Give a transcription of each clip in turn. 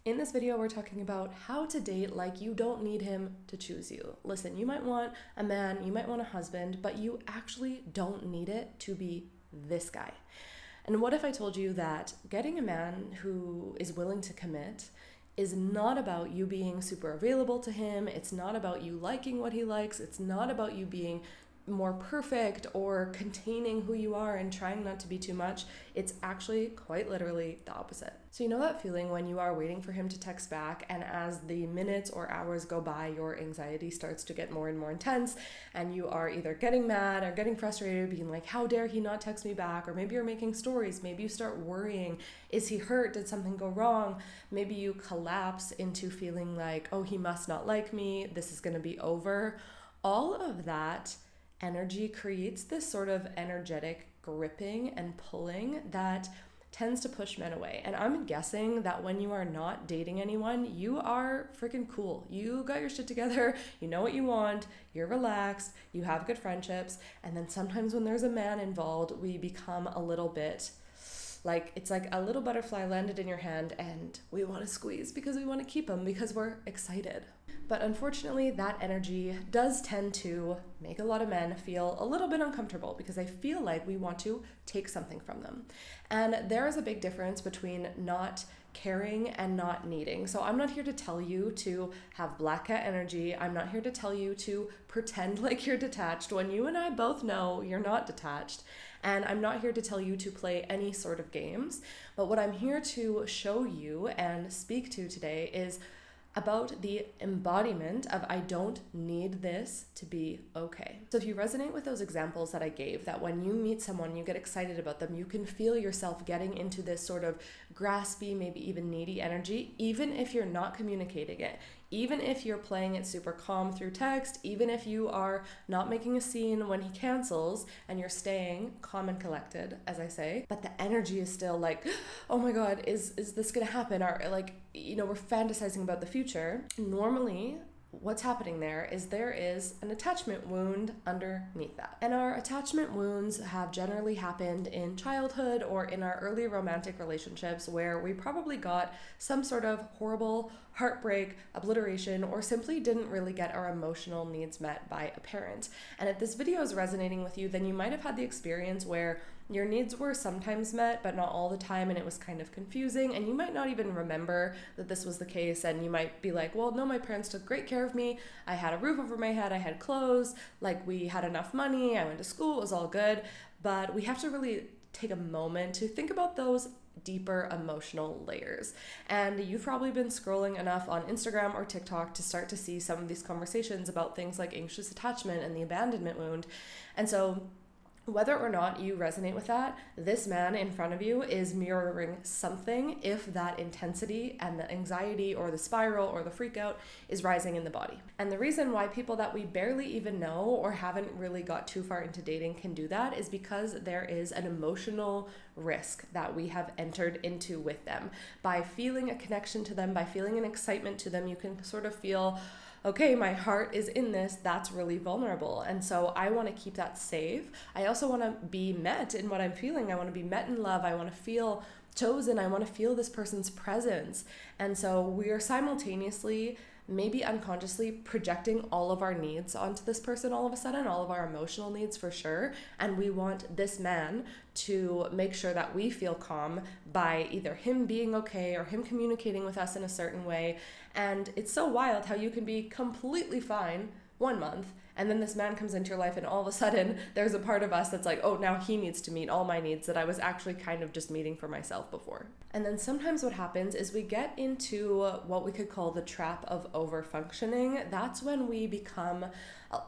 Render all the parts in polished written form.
In this video, we're talking about how to date like you don't need him to choose you. Listen, you might want a man, you might want a husband, but you actually don't need it to be this guy. And what if I told you that getting a man who is willing to commit is not about you being super available to him, it's not about you liking what he likes, it's not about you being more perfect or containing who you are and trying not to be too much. It's actually quite literally the opposite. So you know that feeling when you are waiting for him to text back, and as the minutes or hours go by, your anxiety starts to get more and more intense, and you are either getting mad or getting frustrated, being like, how dare he not text me back? Or maybe you're making stories, maybe you start worrying, is he hurt? Did something go wrong? Maybe you collapse into feeling like, oh, he must not like me, this is gonna be over. All of that energy creates this sort of energetic gripping and pulling that tends to push men away. And I'm guessing that when you are not dating anyone, you are freaking cool. You got your shit together, you know what you want, you're relaxed, you have good friendships. And then sometimes when there's a man involved, we become a little bit like, it's like a little butterfly landed in your hand and we want to squeeze because we want to keep him because we're excited. But unfortunately, that energy does tend to make a lot of men feel a little bit uncomfortable because they feel like we want to take something from them. And there is a big difference between not caring and not needing. So I'm not here to tell you to have black cat energy. I'm not here to tell you to pretend like you're detached when you and I both know you're not detached. And I'm not here to tell you to play any sort of games. But what I'm here to show you and speak to today is about the embodiment of I don't need this to be okay. So if you resonate with those examples that I gave, that when you meet someone, you get excited about them, you can feel yourself getting into this sort of graspy, maybe even needy energy, even if you're not communicating it, even if you're playing it super calm through text, even if you are not making a scene when he cancels and you're staying calm and collected, as I say, but the energy is still like, oh my God, is this gonna happen? Or like, we're fantasizing about the future. Normally, what's happening there is an attachment wound underneath that. And our attachment wounds have generally happened in childhood or in our early romantic relationships where we probably got some sort of horrible heartbreak, obliteration, or simply didn't really get our emotional needs met by a parent. And if this video is resonating with you, then you might have had the experience where your needs were sometimes met, but not all the time, and it was kind of confusing, and you might not even remember that this was the case, and you might be like, well, no, my parents took great care of me, I had a roof over my head, I had clothes, like we had enough money, I went to school, it was all good. But we have to really take a moment to think about those deeper emotional layers. And you've probably been scrolling enough on Instagram or TikTok to start to see some of these conversations about things like anxious attachment and the abandonment wound. And so whether or not you resonate with that, this man in front of you is mirroring something if that intensity and the anxiety or the spiral or the freak out is rising in the body. And the reason why people that we barely even know or haven't really got too far into dating can do that is because there is an emotional risk that we have entered into with them. By feeling a connection to them, by feeling an excitement to them, you can sort of feel, okay, my heart is in this, that's really vulnerable. And so I want to keep that safe. I also want to be met in what I'm feeling. I want to be met in love. I want to feel chosen. I want to feel this person's presence. And so we are simultaneously, maybe unconsciously, projecting all of our needs onto this person all of a sudden, all of our emotional needs for sure. And we want this man to make sure that we feel calm by either him being okay or him communicating with us in a certain way. And it's so wild how you can be completely fine 1 month, and then this man comes into your life and all of a sudden there's a part of us that's like, oh, now he needs to meet all my needs that I was actually kind of just meeting for myself before. And then sometimes what happens is we get into what we could call the trap of overfunctioning. That's when we become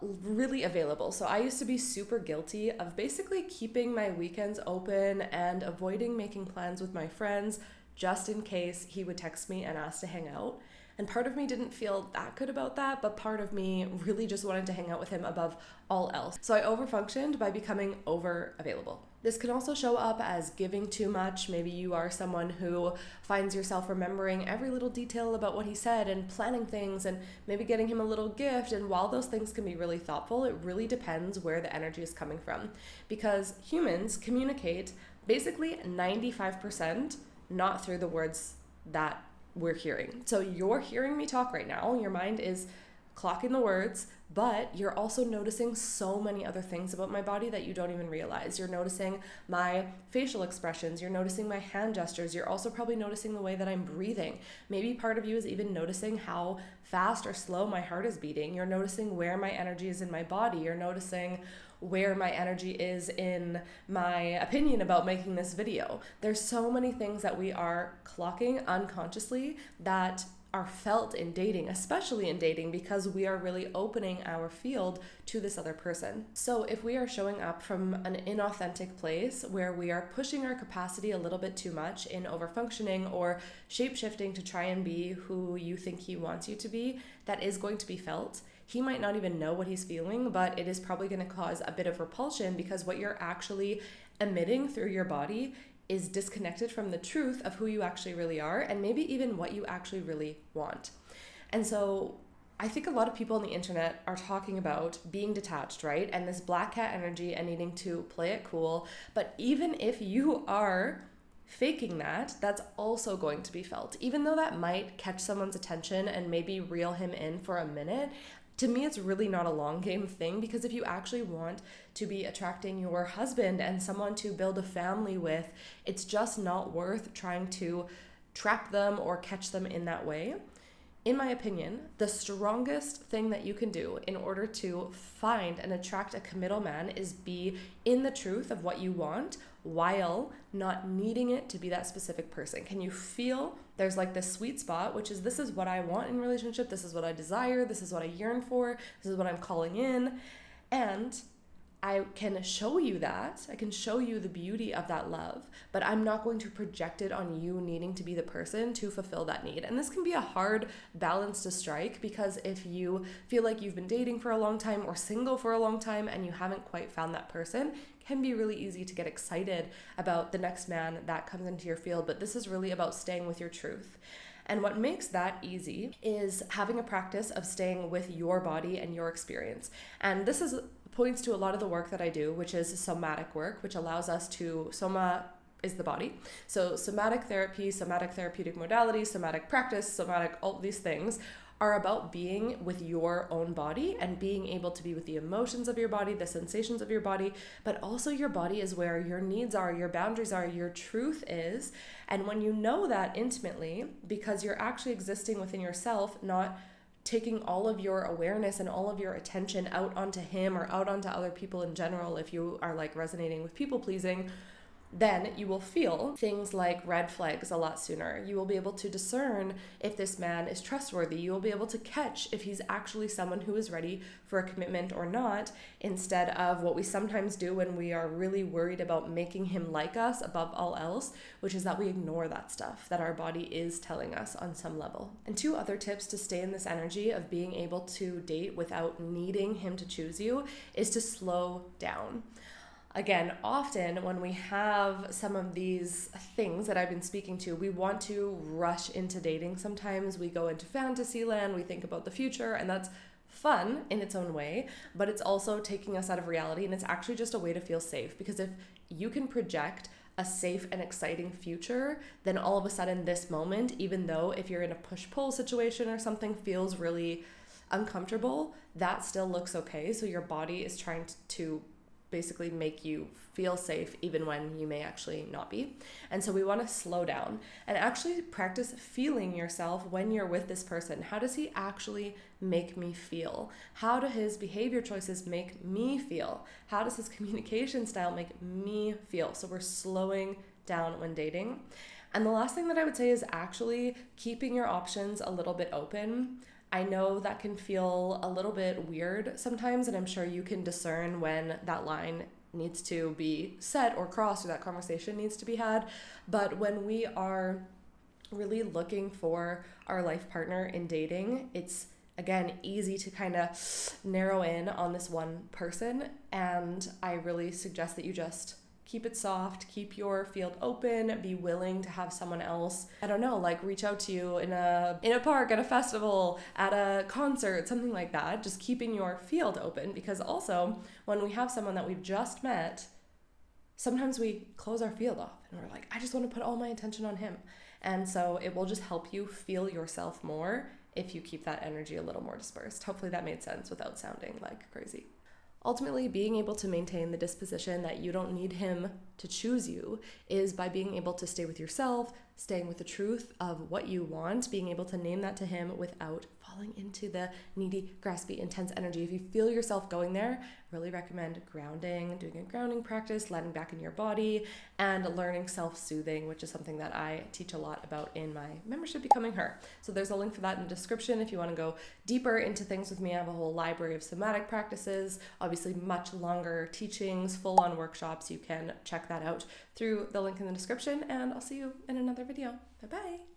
really available. So I used to be super guilty of basically keeping my weekends open and avoiding making plans with my friends just in case he would text me and ask to hang out. And part of me didn't feel that good about that, but part of me really just wanted to hang out with him above all else. So I overfunctioned by becoming over available. This can also show up as giving too much. Maybe you are someone who finds yourself remembering every little detail about what he said and planning things and maybe getting him a little gift. And while those things can be really thoughtful, it really depends where the energy is coming from. Because humans communicate basically 95% not through the words that we're hearing. So you're hearing me talk right now. Your mind is clocking the words, but you're also noticing so many other things about my body that you don't even realize. You're noticing my facial expressions. You're noticing my hand gestures. You're also probably noticing the way that I'm breathing. Maybe part of you is even noticing how fast or slow my heart is beating. You're noticing where my energy is in my body. You're noticing where my energy is in my opinion about making this video. There's so many things that we are clocking unconsciously that are felt in dating, especially in dating, because we are really opening our field to this other person. So if we are showing up from an inauthentic place where we are pushing our capacity a little bit too much in overfunctioning or shape-shifting to try and be who you think he wants you to be, that is going to be felt. He might not even know what he's feeling, but it is probably going to cause a bit of repulsion because what you're actually emitting through your body is disconnected from the truth of who you actually really are and maybe even what you actually really want. And so I think a lot of people on the internet are talking about being detached, right? And this black cat energy and needing to play it cool. But even if you are faking that, that's also going to be felt. Even though that might catch someone's attention and maybe reel him in for a minute, to me, it's really not a long game thing, because if you actually want to be attracting your husband and someone to build a family with, it's just not worth trying to trap them or catch them in that way. In my opinion, the strongest thing that you can do in order to find and attract a committal man is be in the truth of what you want while not needing it to be that specific person. Can you feel there's like this sweet spot, which is, this is what I want in a relationship, this is what I desire, this is what I yearn for, this is what I'm calling in, and I can show you that. I can show you the beauty of that love, but I'm not going to project it on you needing to be the person to fulfill that need. And this can be a hard balance to strike, because if you feel like you've been dating for a long time or single for a long time and you haven't quite found that person, it can be really easy to get excited about the next man that comes into your field. But this is really about staying with your truth. And what makes that easy is having a practice of staying with your body and your experience. And this points to a lot of the work that I do, which is somatic work, which allows us to, soma is the body. So somatic therapy, somatic therapeutic modalities, somatic practice, somatic, all these things are about being with your own body and being able to be with the emotions of your body, the sensations of your body, but also your body is where your needs are, your boundaries are, your truth is. And when you know that intimately, because you're actually existing within yourself, not taking all of your awareness and all of your attention out onto him or out onto other people in general, if you are like resonating with people pleasing, then you will feel things like red flags a lot sooner. You will be able to discern if this man is trustworthy. You will be able to catch if he's actually someone who is ready for a commitment or not, instead of what we sometimes do when we are really worried about making him like us above all else, which is that we ignore that stuff that our body is telling us on some level. And 2 other tips to stay in this energy of being able to date without needing him to choose you is to slow down. Again, often when we have some of these things that I've been speaking to, we want to rush into dating. Sometimes we go into fantasy land, we think about the future, and that's fun in its own way, but it's also taking us out of reality, and it's actually just a way to feel safe. Because if you can project a safe and exciting future, then all of a sudden this moment, even though if you're in a push-pull situation or something feels really uncomfortable, that still looks okay. So your body is trying to basically make you feel safe even when you may actually not be. And so we want to slow down and actually practice feeling yourself when you're with this person. How does he actually make me feel? How do his behavior choices make me feel? How does his communication style make me feel? So we're slowing down when dating. And the last thing that I would say is actually keeping your options a little bit open. I know that can feel a little bit weird sometimes, and I'm sure you can discern when that line needs to be set or crossed, or that conversation needs to be had. But when we are really looking for our life partner in dating, it's again easy to kind of narrow in on this one person, and I really suggest that you just keep it soft, keep your field open, be willing to have someone else, I don't know, like reach out to you in a park, at a festival, at a concert, something like that. Just keeping your field open, because also when we have someone that we've just met, sometimes we close our field off and we're like, I just want to put all my attention on him. And so it will just help you feel yourself more if you keep that energy a little more dispersed. Hopefully that made sense without sounding like crazy. Ultimately, being able to maintain the disposition that you don't need him to choose you is by being able to stay with yourself, staying with the truth of what you want, being able to name that to him without falling into the needy, graspy, intense energy. If you feel yourself going there, really recommend grounding, doing a grounding practice, letting back in your body, and learning self-soothing, which is something that I teach a lot about in my membership, Becoming Her. So there's a link for that in the description if you want to go deeper into things with me. I have a whole library of somatic practices, obviously much longer teachings, full-on workshops. You can check that out through the link in the description, and I'll see you in another video. Bye-bye.